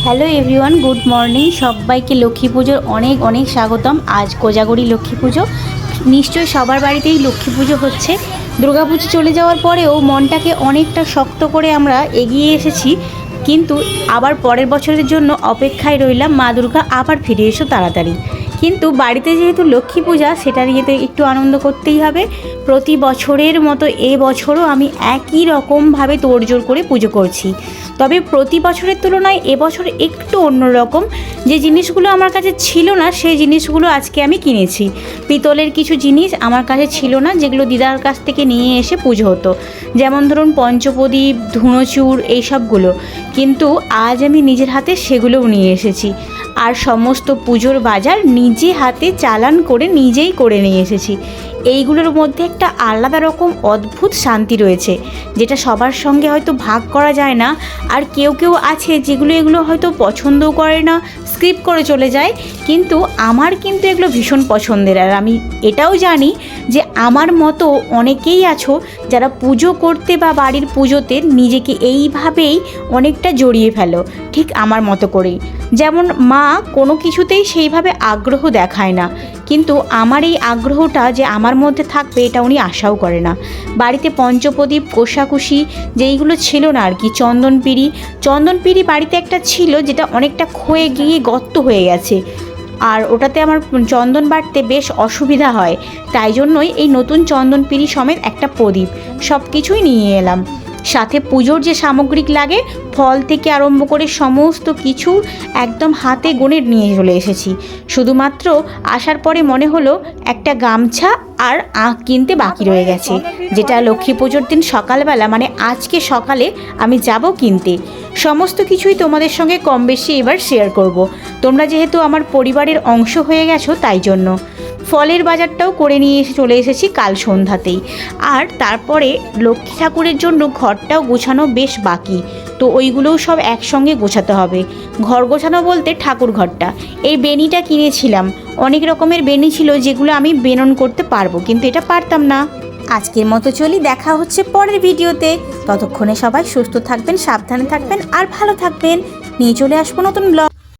Hello everyone, good morning. সবাইকে লক্ষ্মী পুজোর অনেক অনেক স্বাগতম। আজ কোজাগরি লক্ষ্মী পুজো। নিশ্চয়ই সবার বাড়িতেই লক্ষ্মী পুজো হচ্ছে। দুর্গা পুজো চলে যাওয়ার পরেও মনটাকে অনেকটা শক্ত করে আমরা এগিয়ে এসেছি, কিন্তু আবার পরের বছরের জন্য অপেক্ষায় রইলাম মা দুর্গা আবার ফিরে এসো তাড়াতাড়ি। কিন্তু বাড়িতে যেহেতু লক্ষ্মী পূজা, সেটা নিয়েতে একটু আনন্দ করতেই হবে। প্রতি বছরের মতো এবছরও আমি একই রকমভাবে তোড়জোড় করে পুজো করছি। তবে প্রতি বছরের তুলনায় এবছর একটু অন্যরকম। যে জিনিসগুলো আমার কাছে ছিল না, সেই জিনিসগুলো আজকে আমি কিনেছি। পিতলের কিছু জিনিস আমার কাছে ছিল না, যেগুলো দিদার কাছ থেকে নিয়ে এসে পুজো হতো, যেমন ধরুন পঞ্চপ্রদীপ, ধুনোচুর, এইসবগুলো। কিন্তু আজ আমি নিজের হাতে সেগুলোও নিয়ে এসেছি। আর সমস্ত পুজোর বাজার নিজে হাতে চালান করে নিজেই করে নিয়ে এসেছি। এইগুলোর মধ্যে একটা আলাদা রকম অদ্ভুত শান্তি রয়েছে, যেটা সবার সঙ্গে হয়তো ভাগ করা যায় না। আর কেউ কেউ আছে যেগুলো এগুলো হয়তো পছন্দও করে না, স্কিপ করে চলে যায়, কিন্তু আমার কিন্তু এগুলো ভীষণ পছন্দের। আর আমি এটাও জানি যে আমার মতো অনেকেই আছো যারা পুজো করতে বা বাড়ির পুজোতে নিজেকে এইভাবেই অনেকটা জড়িয়ে ফেলো, ঠিক আমার মতো করেই। যেমন মা কোনো কিছুতেই সেইভাবে আগ্রহ দেখায় না, কিন্তু আমার এই আগ্রহটা যে আমার মধ্যে থাকবে এটা উনি আশাও করে না। বাড়িতে পঞ্চপ্রদীপ, কোষাকুষি যেইগুলো ছিল না আর কি, চন্দনপিড়ি বাড়িতে একটা ছিল, যেটা অনেকটা ক্ষয়ে গিয়ে গর্ত হয়ে গেছে। আর ওটাতে আমার চন্দন বাটতে বেশ অসুবিধা হয়, তাই জন্যই এই নতুন চন্দনপিড়ি সমেত একটা প্রদীপ সব কিছুই নিয়ে এলাম। সাথে পুজোর যে সামগ্রিক লাগে, ফল থেকে আরম্ভ করে সমস্ত কিছু একদম হাতে গুনে নিয়ে চলে এসেছি। শুধুমাত্র আসার পরে মনে হলো একটা গামছা আর আঁখ কিনতে বাকি রয়ে গেছে, যেটা লক্ষ্মী পুজোর দিন সকালবেলা, মানে আজকে সকালে আমি যাব কিনতে। সমস্ত কিছুই তোমাদের সঙ্গে কম বেশি এবার শেয়ার করব। তোমরা যেহেতু আমার পরিবারের অংশ হয়ে গেছো, তাই জন্য ফলের বাজারটাও করে নিয়ে চলে এসেছি কাল সন্ধ্যাতেই। আর তারপরে লক্ষ্মী ঠাকুরের জন্য ঘরটাও গোছানো বেশ বাকি, তো ওইগুলোও সব একসঙ্গে গোছাতে হবে। ঘর গোছানো বলতে ঠাকুর ঘরটা। এই বেনিটা কিনেছিলাম, অনেক রকমের বেনি ছিল যেগুলো আমি বেনন করতে পারবো, কিন্তু এটা পারতাম না। আজকের মতো চলি, দেখা হচ্ছে পরের ভিডিওতে। ততক্ষণে সবাই সুস্থ থাকবেন, সাবধানে থাকবেন আর ভালো থাকবেন। নিয়ে চলে আসবো নতুন ব্লগ।